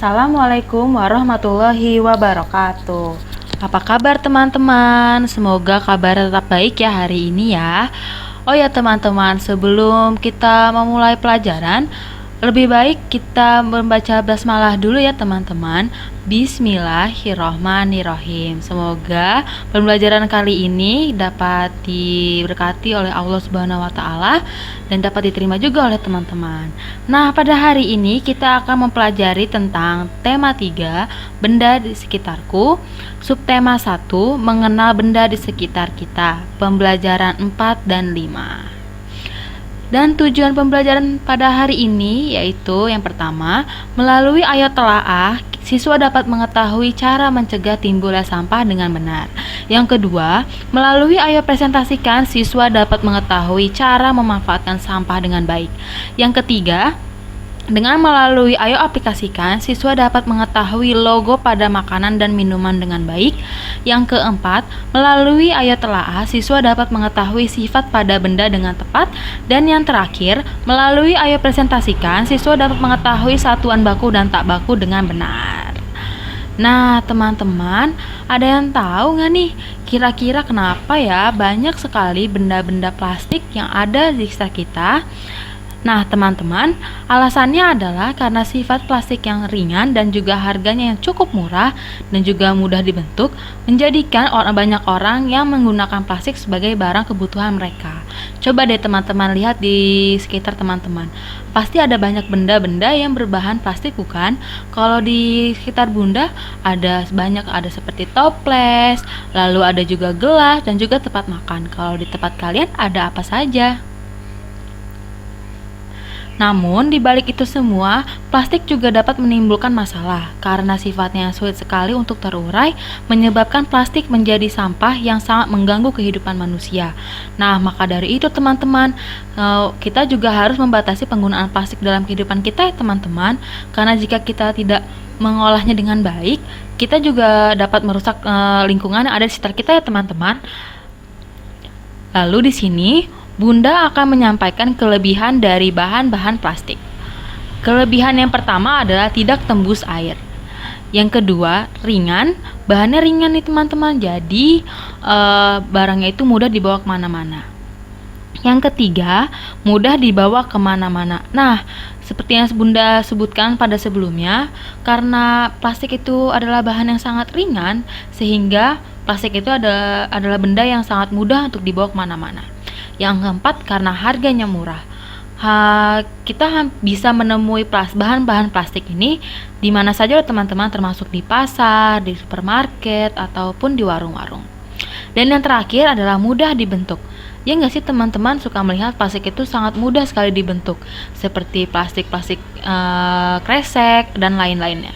Assalamualaikum warahmatullahi wabarakatuh. Apa kabar teman-teman? Semoga kabar tetap baik ya hari ini ya. Oh ya teman-teman, sebelum kita memulai pelajaran, lebih baik kita membaca basmalah dulu ya teman-teman. Bismillahirrohmanirrohim. Semoga pembelajaran kali ini dapat diberkati oleh Allah Subhanahu wa Ta'ala dan dapat diterima juga oleh teman-teman. Nah, pada hari ini kita akan mempelajari tentang tema 3, benda di sekitarku. Subtema 1, mengenal benda di sekitar kita. Pembelajaran 4 dan 5. Dan tujuan pembelajaran pada hari ini yaitu yang pertama, melalui ayat telaah, siswa dapat mengetahui cara mencegah timbulnya sampah dengan benar. Yang kedua, melalui ayat presentasikan, siswa dapat mengetahui cara memanfaatkan sampah dengan baik. Yang ketiga, dengan melalui ayo aplikasikan, siswa dapat mengetahui logo pada makanan dan minuman dengan baik. Yang keempat, melalui ayo telaah, siswa dapat mengetahui sifat pada benda dengan tepat. Dan yang terakhir, melalui ayo presentasikan, siswa dapat mengetahui satuan baku dan tak baku dengan benar. Nah teman-teman, ada yang tahu nggak nih kira-kira kenapa ya banyak sekali benda-benda plastik yang ada di sekitar kita? Nah teman-teman, alasannya adalah karena sifat plastik yang ringan dan juga harganya yang cukup murah dan juga mudah dibentuk menjadikan banyak orang yang menggunakan plastik sebagai barang kebutuhan mereka. Coba deh teman-teman lihat di sekitar teman-teman, pasti ada banyak benda-benda yang berbahan plastik bukan? Kalau di sekitar Bunda ada seperti toples, lalu ada juga gelas dan juga tempat makan. Kalau di tempat kalian ada apa saja? Namun, di balik itu semua, plastik juga dapat menimbulkan masalah karena sifatnya yang sulit sekali untuk terurai, menyebabkan plastik menjadi sampah yang sangat mengganggu kehidupan manusia. Nah, maka dari itu teman-teman, kita juga harus membatasi penggunaan plastik dalam kehidupan kita ya teman-teman, karena jika kita tidak mengolahnya dengan baik, kita juga dapat merusak lingkungan yang ada di sekitar kita ya teman-teman. Lalu di sini Bunda akan menyampaikan kelebihan dari bahan-bahan plastik. Kelebihan yang pertama adalah tidak tembus air. Yang kedua, ringan. Bahannya ringan nih teman-teman, jadi barangnya itu mudah dibawa kemana-mana. Yang ketiga, mudah dibawa kemana-mana. Nah, seperti yang Bunda sebutkan pada sebelumnya, karena plastik itu adalah bahan yang sangat ringan, sehingga plastik itu adalah benda yang sangat mudah untuk dibawa kemana-mana. Yang keempat, karena harganya murah. Kita bisa menemui bahan-bahan plastik ini di mana saja teman-teman, termasuk di pasar, di supermarket, ataupun di warung-warung. Dan yang terakhir adalah mudah dibentuk. Ya nggak sih teman-teman suka melihat plastik itu sangat mudah sekali dibentuk, seperti plastik-plastik kresek dan lain-lainnya.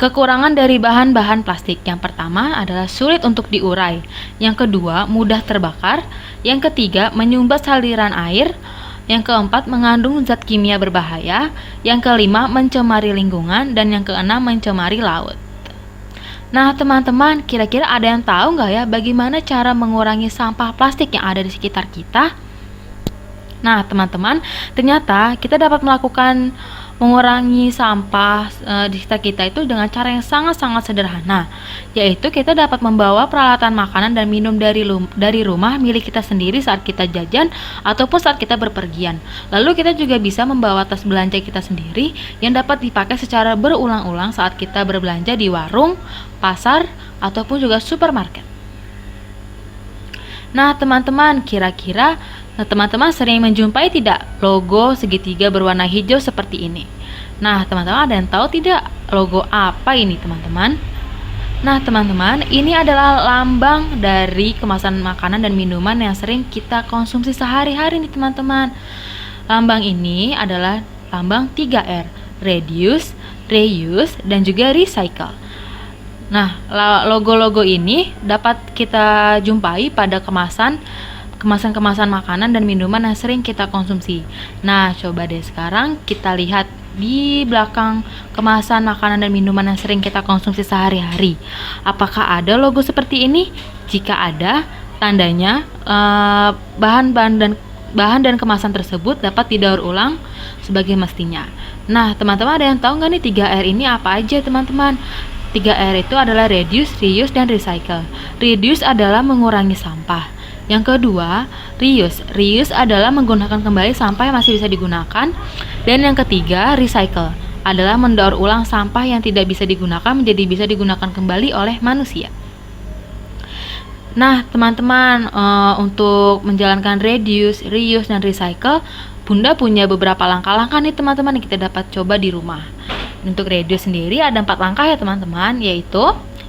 Kekurangan dari bahan-bahan plastik yang pertama adalah sulit untuk diurai, yang kedua mudah terbakar, yang ketiga menyumbat aliran air, yang keempat mengandung zat kimia berbahaya, yang kelima mencemari lingkungan, dan yang keenam mencemari laut. Nah teman-teman, kira-kira ada yang tahu nggak ya bagaimana cara mengurangi sampah plastik yang ada di sekitar kita? Nah teman-teman, ternyata kita dapat mengurangi sampah di sekitar kita itu dengan cara yang sangat-sangat sederhana, yaitu kita dapat membawa peralatan makanan dan minum dari rumah milik kita sendiri saat kita jajan ataupun saat kita berpergian. Lalu kita juga bisa membawa tas belanja kita sendiri yang dapat dipakai secara berulang-ulang saat kita berbelanja di warung, pasar, ataupun juga supermarket. Nah teman-teman, kira-kira teman-teman sering menjumpai tidak logo segitiga berwarna hijau seperti ini? Nah teman-teman, ada yang tahu tidak logo apa ini teman-teman? Nah teman-teman, ini adalah lambang dari kemasan makanan dan minuman yang sering kita konsumsi sehari-hari nih teman-teman. Lambang ini adalah lambang 3R, reduce, reuse, dan juga recycle. Nah logo-logo ini dapat kita jumpai pada kemasan makanan dan minuman yang sering kita konsumsi. Nah, coba deh sekarang kita lihat di belakang kemasan makanan dan minuman yang sering kita konsumsi sehari-hari. Apakah ada logo seperti ini? Jika ada, tandanya bahan-bahan dan bahan dan kemasan tersebut dapat didaur ulang sebagai mestinya. Nah, teman-teman ada yang tahu nggak nih 3R ini apa aja, teman-teman? 3R itu adalah reduce, reuse, dan recycle. Reduce adalah mengurangi sampah. Yang kedua, reuse. Reuse adalah menggunakan kembali sampah yang masih bisa digunakan. Dan yang ketiga, recycle adalah mendaur ulang sampah yang tidak bisa digunakan menjadi bisa digunakan kembali oleh manusia. Nah, teman-teman, untuk menjalankan reduce, reuse, dan recycle, Bunda punya beberapa langkah-langkah nih teman-teman yang kita dapat coba di rumah. Untuk reduce sendiri ada 4 langkah ya teman-teman, yaitu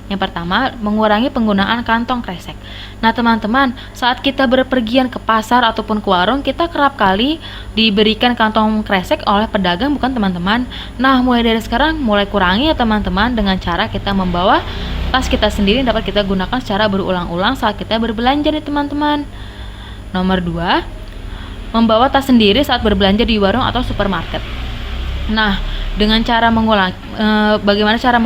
yang pertama, mengurangi penggunaan kantong kresek. Nah teman-teman, saat kita berpergian ke pasar ataupun ke warung, kita kerap kali diberikan kantong kresek oleh pedagang, bukan teman-teman? Nah, mulai dari sekarang, mulai kurangi ya teman-teman, dengan cara kita membawa tas kita sendiri yang dapat kita gunakan secara berulang-ulang saat kita berbelanja nih teman-teman. Nomor 2, membawa tas sendiri saat berbelanja di warung atau supermarket. Nah, dengan cara bagaimana cara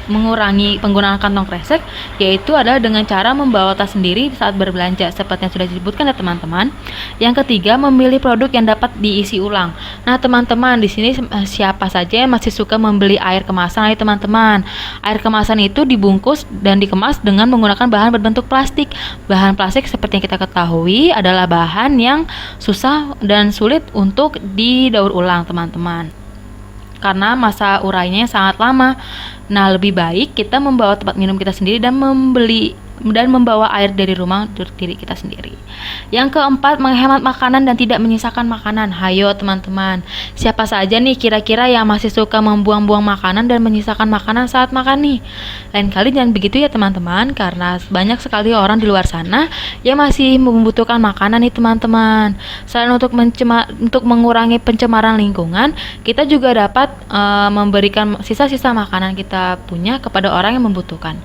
mengurangi penggunaan kantong kresek, yaitu adalah dengan cara membawa tas sendiri saat berbelanja, seperti yang sudah disebutkan ya teman-teman. Yang ketiga, memilih produk yang dapat diisi ulang. Nah teman-teman, di sini siapa saja yang masih suka membeli air kemasan ya teman-teman? Air kemasan itu dibungkus dan dikemas dengan menggunakan bahan berbentuk plastik. Bahan plastik seperti yang kita ketahui adalah bahan yang susah dan sulit untuk didaur ulang teman-teman, karena masa urainya sangat lama. Nah, lebih baik kita membawa tempat minum kita sendiri dan membawa air dari rumah untuk diri kita sendiri. Yang keempat, menghemat makanan dan tidak menyisakan makanan. Hayo teman-teman, siapa saja nih kira-kira yang masih suka membuang-buang makanan dan menyisakan makanan saat makan nih? Lain kali jangan begitu ya teman-teman, karena banyak sekali orang di luar sana yang masih membutuhkan makanan nih teman-teman. Selain untuk mengurangi pencemaran lingkungan, kita juga dapat memberikan sisa-sisa makanan kita punya kepada orang yang membutuhkan.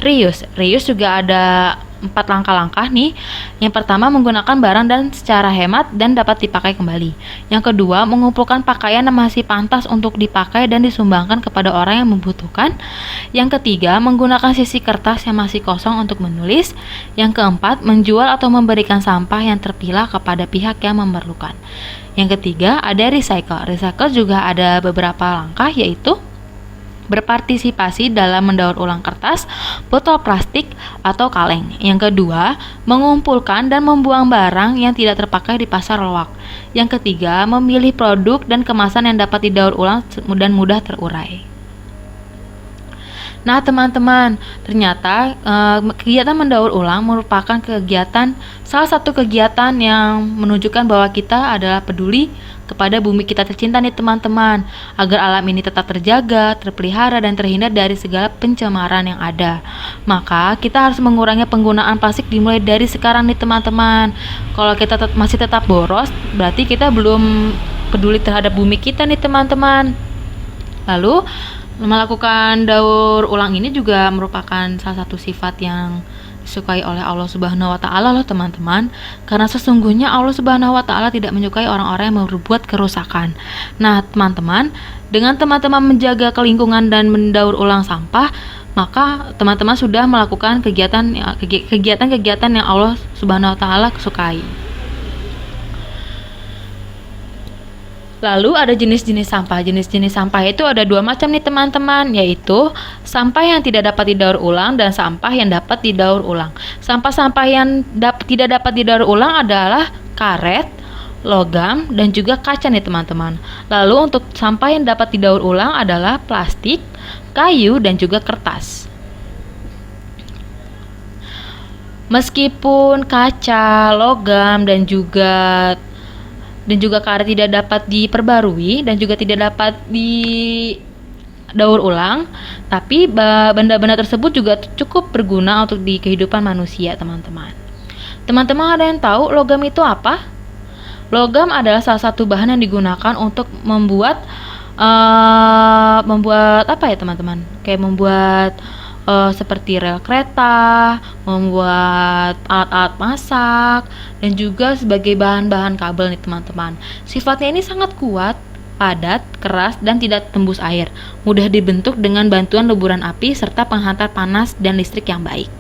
Reuse juga ada 4 langkah-langkah nih. Yang pertama, menggunakan barang dan secara hemat dan dapat dipakai kembali. Yang kedua, mengumpulkan pakaian yang masih pantas untuk dipakai dan disumbangkan kepada orang yang membutuhkan. Yang ketiga, menggunakan sisi kertas yang masih kosong untuk menulis. Yang keempat, menjual atau memberikan sampah yang terpilah kepada pihak yang memerlukan. Yang ketiga, ada recycle. Recycle juga ada beberapa langkah, yaitu berpartisipasi dalam mendaur ulang kertas, botol plastik, atau kaleng. Yang kedua, mengumpulkan dan membuang barang yang tidak terpakai di pasar loak. Yang ketiga, memilih produk dan kemasan yang dapat didaur ulang dan mudah terurai. Nah teman-teman, ternyata kegiatan mendaur ulang merupakan salah satu kegiatan yang menunjukkan bahwa kita adalah peduli kepada bumi kita tercinta nih teman-teman, agar alam ini tetap terjaga, terpelihara, dan terhindar dari segala pencemaran yang ada. Maka kita harus mengurangi penggunaan plastik dimulai dari sekarang nih teman-teman. Kalau kita masih tetap boros, berarti kita belum peduli terhadap bumi kita nih teman-teman. Lalu melakukan daur ulang ini juga merupakan salah satu sifat yang disukai oleh Allah Subhanahu wa taala loh teman-teman, karena sesungguhnya Allah Subhanahu wa taala tidak menyukai orang-orang yang berbuat kerusakan. Nah, teman-teman, dengan teman-teman menjaga lingkungan dan mendaur ulang sampah, maka teman-teman sudah melakukan kegiatan-kegiatan yang Allah Subhanahu wa taala sukai. Lalu ada jenis-jenis sampah. Jenis-jenis sampah itu ada 2 macam nih teman-teman, yaitu sampah yang tidak dapat didaur ulang dan sampah yang dapat didaur ulang. Sampah-sampah yang tidak dapat didaur ulang adalah karet, logam, dan juga kaca nih teman-teman. Lalu untuk sampah yang dapat didaur ulang adalah plastik, kayu, dan juga kertas. Meskipun kaca, logam, dan juga karet tidak dapat diperbarui dan juga tidak dapat didaur ulang, tapi benda-benda tersebut juga cukup berguna untuk di kehidupan manusia, teman-teman. Teman-teman ada yang tahu logam itu apa? Logam adalah salah satu bahan yang digunakan untuk membuat apa ya teman-teman? Kayak membuat seperti rel kereta, membuat alat-alat masak, dan juga sebagai bahan-bahan kabel nih teman-teman. Sifatnya ini sangat kuat, padat, keras, dan tidak tembus air. Mudah dibentuk dengan bantuan leburan api serta penghantar panas dan listrik yang baik.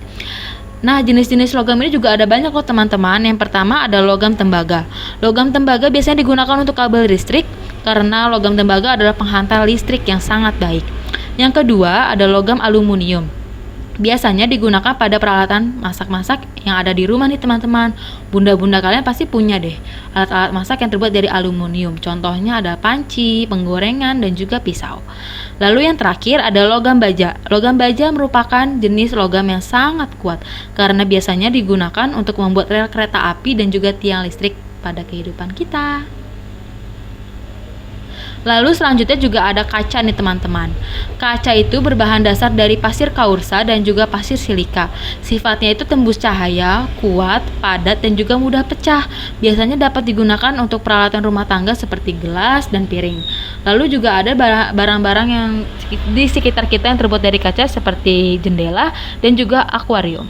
Nah, jenis-jenis logam ini juga ada banyak loh teman-teman. Yang pertama ada logam tembaga. Logam tembaga biasanya digunakan untuk kabel listrik karena logam tembaga adalah penghantar listrik yang sangat baik. Yang kedua ada logam aluminium. Biasanya digunakan pada peralatan masak-masak yang ada di rumah nih teman-teman. Bunda-bunda kalian pasti punya deh alat-alat masak yang terbuat dari aluminium. Contohnya ada panci, penggorengan, dan juga pisau. Lalu yang terakhir ada logam baja. Logam baja merupakan jenis logam yang sangat kuat karena biasanya digunakan untuk membuat rel kereta api dan juga tiang listrik pada kehidupan kita. Lalu selanjutnya juga ada kaca nih teman-teman. Kaca itu berbahan dasar dari pasir kaursa dan juga pasir silika. Sifatnya itu tembus cahaya, kuat, padat, dan juga mudah pecah. Biasanya dapat digunakan untuk peralatan rumah tangga seperti gelas dan piring. Lalu juga ada barang-barang yang di sekitar kita yang terbuat dari kaca seperti jendela dan juga akuarium.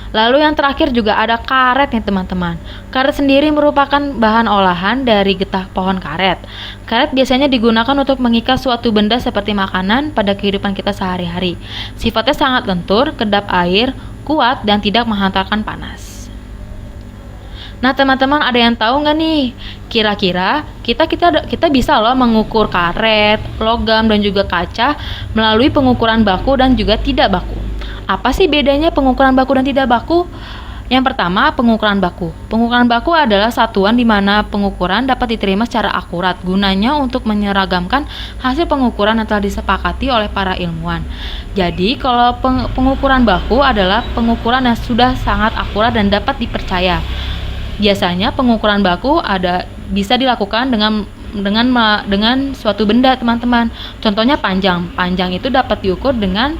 Lalu yang terakhir juga ada karet nih teman-teman. Karet sendiri merupakan bahan olahan dari getah pohon karet. Karet biasanya digunakan untuk mengikat suatu benda seperti makanan pada kehidupan kita sehari-hari. Sifatnya sangat lentur, kedap air, kuat, dan tidak menghantarkan panas. Nah teman-teman, ada yang tahu nggak nih? Kira-kira kita bisa loh mengukur karet, logam, dan juga kaca melalui pengukuran baku dan juga tidak baku. Apa sih bedanya pengukuran baku dan tidak baku? Yang pertama, pengukuran baku. Pengukuran baku adalah satuan di mana pengukuran dapat diterima secara akurat, gunanya untuk menyeragamkan hasil pengukuran yang telah disepakati oleh para ilmuwan. Jadi, kalau pengukuran baku adalah pengukuran yang sudah sangat akurat dan dapat dipercaya. Biasanya pengukuran baku bisa dilakukan dengan suatu benda, teman-teman. Contohnya panjang. Panjang itu dapat diukur dengan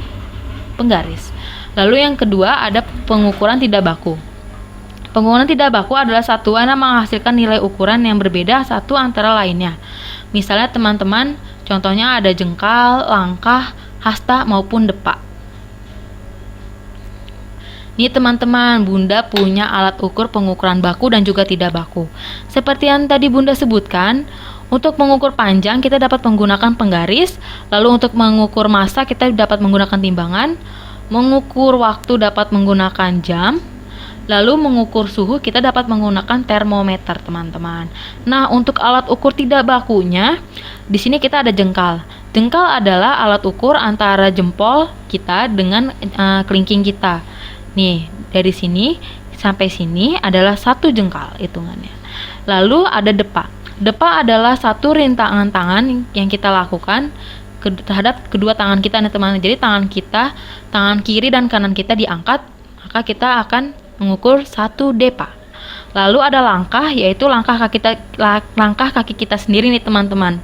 penggaris. Lalu yang kedua ada pengukuran tidak baku. Pengukuran tidak baku adalah satuan yang menghasilkan nilai ukuran yang berbeda satu antara lainnya. Misalnya teman-teman, contohnya ada jengkal, langkah, hasta maupun depak. Nih teman-teman, Bunda punya alat ukur pengukuran baku dan juga tidak baku. Seperti yang tadi Bunda sebutkan, untuk mengukur panjang kita dapat menggunakan penggaris, lalu untuk mengukur massa kita dapat menggunakan timbangan, mengukur waktu dapat menggunakan jam, lalu mengukur suhu kita dapat menggunakan termometer, teman-teman. Nah, untuk alat ukur tidak bakunya, di sini kita ada jengkal. Jengkal adalah alat ukur antara jempol kita dengan kelingking kita. Nih, dari sini sampai sini adalah 1 jengkal hitungannya. Lalu ada depak. Depak adalah satu rintangan tangan yang kita lakukan terhadap kedua tangan kita nih teman-teman. Jadi tangan kiri dan kanan kita diangkat, maka kita akan mengukur 1 depa. Lalu ada langkah, yaitu langkah kaki kita sendiri nih teman-teman.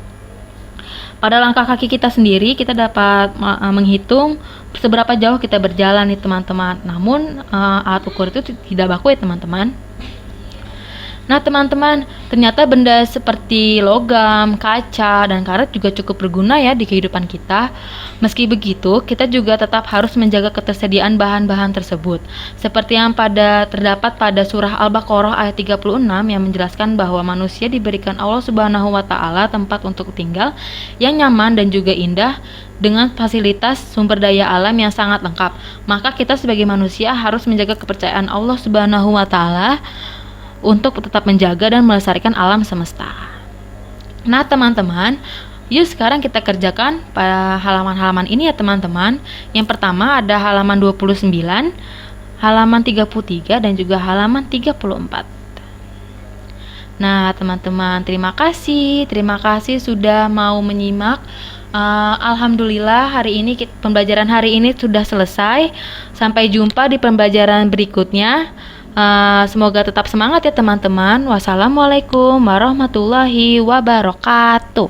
Pada langkah kaki kita sendiri kita dapat menghitung seberapa jauh kita berjalan nih teman-teman. Namun alat ukur itu tidak baku ya teman-teman. Nah teman-teman, ternyata benda seperti logam, kaca, dan karet juga cukup berguna ya di kehidupan kita. Meski begitu, kita juga tetap harus menjaga ketersediaan bahan-bahan tersebut. Seperti yang terdapat pada surah Al-Baqarah ayat 36 yang menjelaskan bahwa manusia diberikan Allah Subhanahu wa Ta'ala tempat untuk tinggal yang nyaman dan juga indah dengan fasilitas sumber daya alam yang sangat lengkap. Maka kita sebagai manusia harus menjaga kepercayaan Allah Subhanahu wa Ta'ala untuk tetap menjaga dan melestarikan alam semesta. Nah teman-teman, yuk sekarang kita kerjakan pada halaman-halaman ini ya teman-teman. Yang pertama ada halaman 29, halaman 33, dan juga halaman 34. Nah teman-teman, terima kasih sudah mau menyimak. Alhamdulillah hari ini pembelajaran hari ini sudah selesai. Sampai jumpa di pembelajaran berikutnya. Semoga tetap semangat ya teman-teman. Wassalamualaikum warahmatullahi wabarakatuh.